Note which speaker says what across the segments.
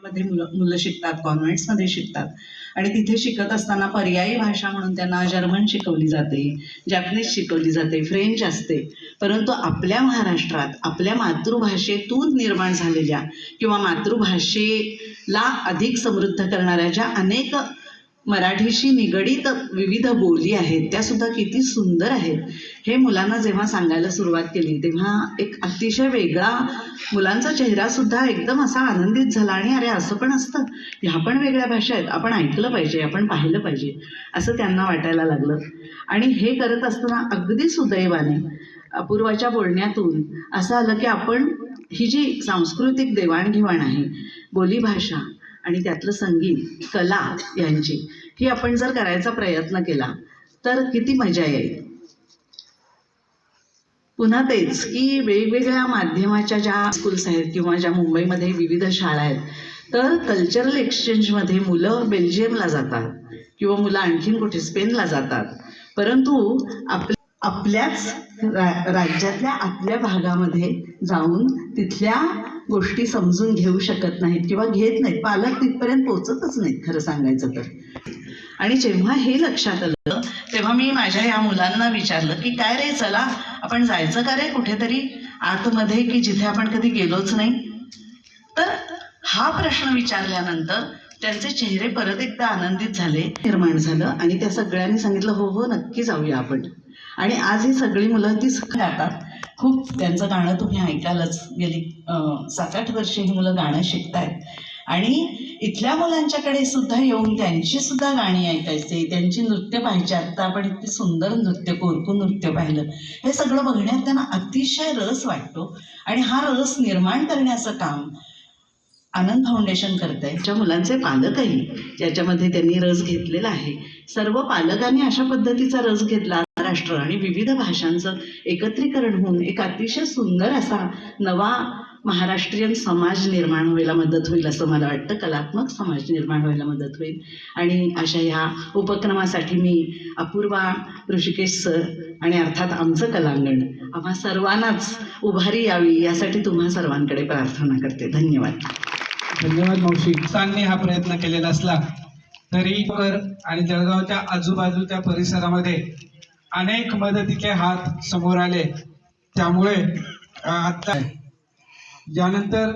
Speaker 1: मध्ये मुलं मुलं शिकतात, कॉन्व्हेंट्समध्ये शिकतात आणि तिथे शिकत असताना पर्यायी भाषा म्हणून त्यांना जर्मन शिकवली जाते, जॅपनीज शिकवली जाते, फ्रेंच असते. परंतु आपल्या महाराष्ट्रात आपल्या मातृभाषेतून निर्माण झालेल्या किंवा मातृभाषेला अधिक समृद्ध करणाऱ्या ज्या अनेक मराठीशी निगडीत विविध बोली आहेत त्या सुद्धा किती सुंदर आहेत. हे मुलांना जेव्हा सांगायला सुरुवात केली तेव्हा एक अतिशय वेगळा मुलांचा चेहरा सुद्धा एकदम असा आनंदित झाला आणि अरे असं पण असतं, ह्या पण वेगळ्या भाषा आहेत, आपण ऐकलं पाहिजे, आपण पाहिलं पाहिजे असं त्यांना वाटायला लागलं. आणि हे करत असताना अगदी सुदैवाने अपूर्वाच्या बोलण्यातून असं आलं की आपण ही जी सांस्कृतिक देवाणघेवाण आहे, बोलीभाषा आणि त्यातलं संगीत, कला यांची, ही आपण जर करायचा प्रयत्न केला तर किती मजा येईल. पुन्हा तेच की वेगवेगळ्या माध्यमाच्या ज्या स्कूल्स आहेत किंवा ज्या मुंबईमध्ये विविध शाळा आहेत, तर कल्चरल एक्सचेंजमध्ये मुलं बेल्जियमला जातात किंवा मुलं आणखीन कुठे स्पेनला जातात, परंतु आपल्याच राज्यातल्या आतल्या भागामध्ये जाऊन तिथल्या गोष्टी समजून घेऊ शकत नाहीत किंवा घेत नाहीत. पालक तिथपर्यंत पोचतच नाहीत खरं सांगायचं तर. आणि जेव्हा हे लक्षात आलं तेव्हा मी माझ्या या मुलांना विचारलं की काय रे, चला आपण जायचं का रे कुठेतरी आतमध्ये की जिथे आपण कधी गेलोच नाही. तर हा प्रश्न विचारल्यानंतर त्यांचे चेहरे परत एकदा आनंदित झाले, निर्माण झालं आणि त्या सगळ्यांनी सांगितलं हो हो नक्की जाऊया आपण. आणि आज ही सगळी मुलं ती गातात. खूप त्यांचं गाणं तुम्ही ऐकायलाच, गेली 7-8 वर्षे ही मुलं गाणं शिकतायत आणि इथल्या मुलांच्याकडे सुद्धा येऊन त्यांची सुद्धा गाणी ऐकायचे, त्यांची नृत्य पाहायची. आत्ता आपण इतकी सुंदर नृत्य, कोरकू नृत्य पाहिलं, हे सगळं बघण्यात त्यांना अतिशय रस वाटतो. आणि हा रस निर्माण करण्याचं काम आनंद फाउंडेशन करत आहे. ज्या मुलांचे पालकही याच्यामध्ये त्यांनी रस घेतलेला आहे. सर्व पालकांनी अशा पद्धतीचा रस घेतला. महाराष्ट्र आणि विविध भाषांचं एकत्रीकरण होऊन एक अतिशय सुंदर असा नवा महाराष्ट्रीयन समाज निर्माण व्हायला मदत होईल असं मला वाटतं. कलात्मक समाज निर्माण व्हायला मदत होईल. आणि अशा ह्या उपक्रमासाठी मी अपूर्वा, ऋषिकेश सर आणि अर्थात आमचं कलांगण, आम्हा सर्वांनाच उभारी यावी यासाठी तुम्हा सर्वांकडे प्रार्थना करते. धन्यवाद.
Speaker 2: धन्यवाद मावशी. सांनी हा प्रयत्न केलेला असला तरी आणि जळगावच्या आजूबाजूच्या परिसरामध्ये अनेक मदतीचे हात समोर आले. त्यामुळे आता यानंतर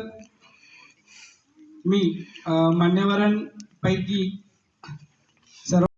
Speaker 2: मी मान्यवरांपैकी सर्व